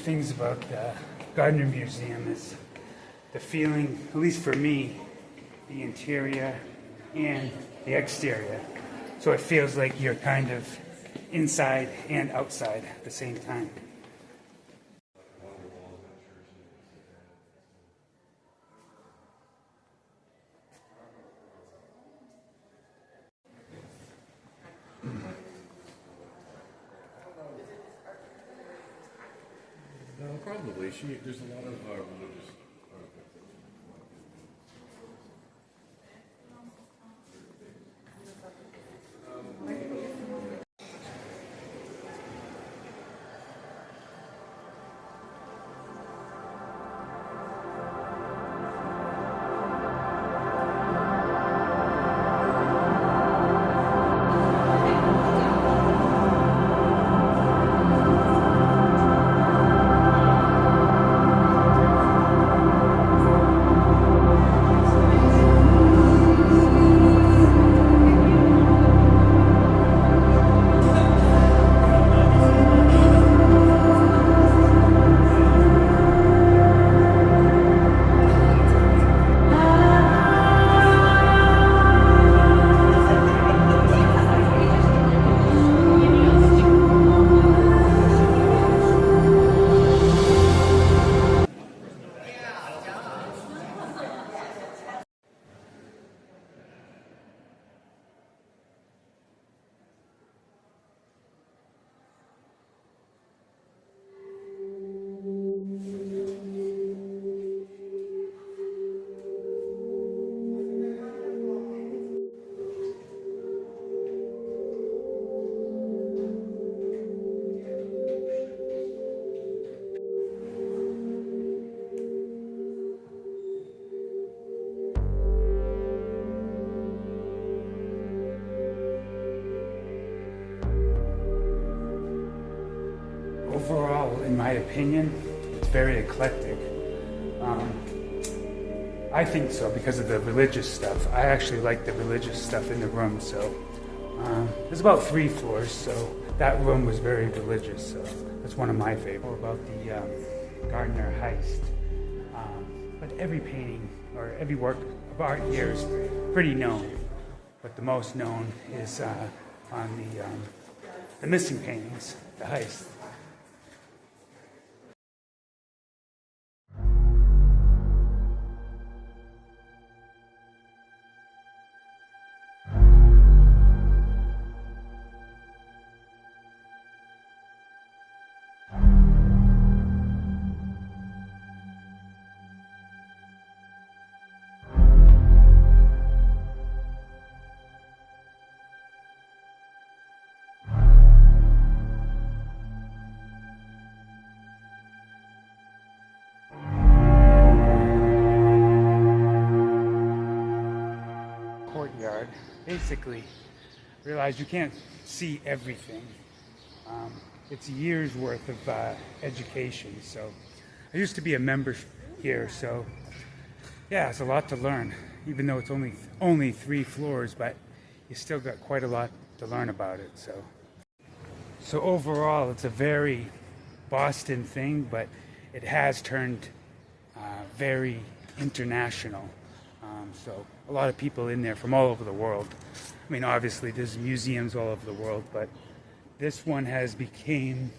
things about the Gardner Museum is the feeling, at least for me, the interior and the exterior. So it feels like you're kind of inside and outside at the same time. Probably. There's a lot of religious. Overall, in my opinion, it's very eclectic. I think so because of the religious stuff. I actually like the religious stuff in the room, so there's about 3 floors, so that room was very religious, so that's one of my favorites. About the Gardner Heist. But every painting or every work of art here is pretty known, but the most known is on the missing paintings, the Heist. Courtyard. Basically, realize you can't see everything. It's a year's worth of education. So I used to be a member here, so yeah, it's a lot to learn. Even though it's only 3 floors, but you still got quite a lot to learn about it. So overall, it's a very Boston thing, but it has turned very international. So a lot of people in there from all over the world. I mean, obviously there's museums all over the world, but this one has become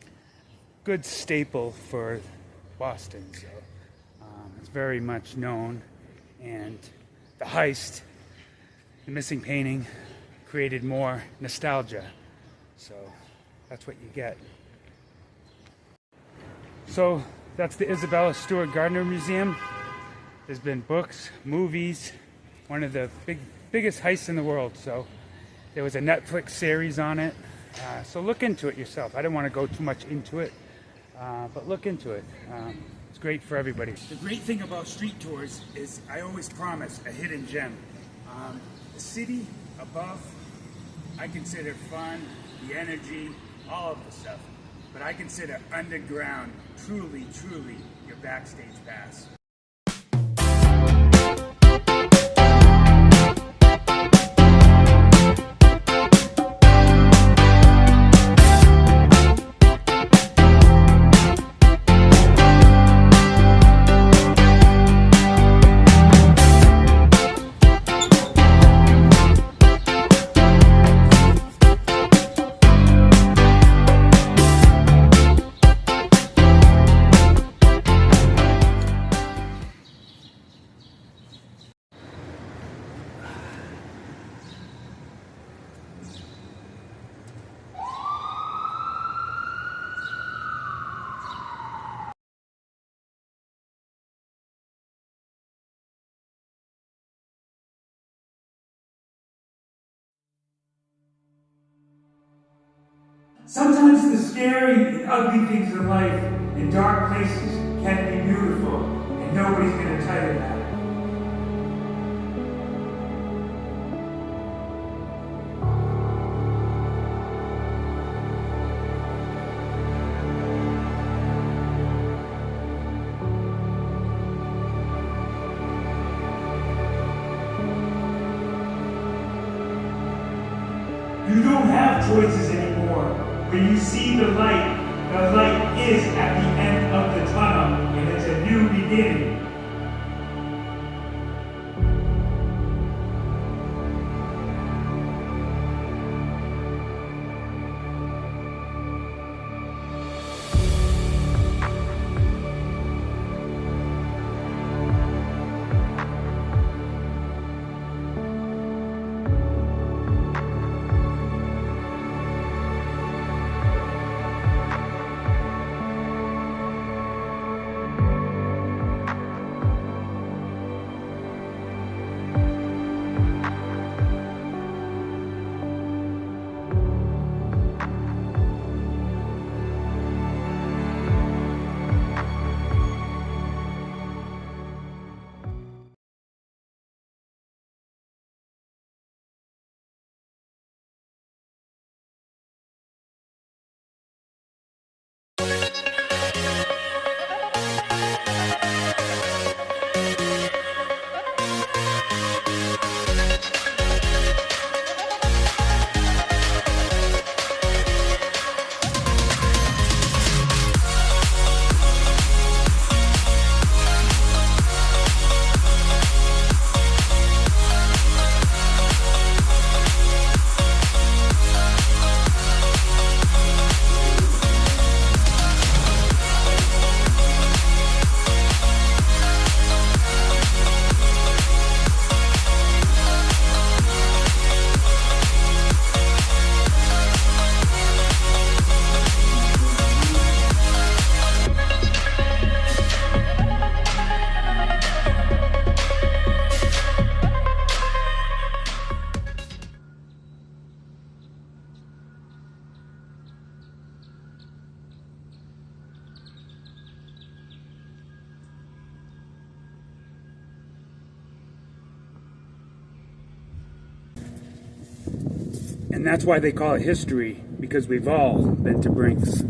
a good staple for Boston. So it's very much known, and the Heist, the missing painting, created more nostalgia. So that's what you get. So that's the Isabella Stewart Gardner Museum. There's been books, movies, one of the biggest heists in the world. So there was a Netflix series on it. So look into it yourself. I don't want to go too much into it, but look into it. It's great for everybody. The great thing about street tours is I always promise a hidden gem. The city above, I consider fun, the energy, all of the stuff. But I consider underground truly your backstage pass. Sometimes the scary and ugly things in life and dark places can be beautiful, and nobody's going to tell you that. You don't have choices anymore. When you see the light is at the end of the tunnel, and it's a new beginning. And that's why they call it history, because we've all been to brinks.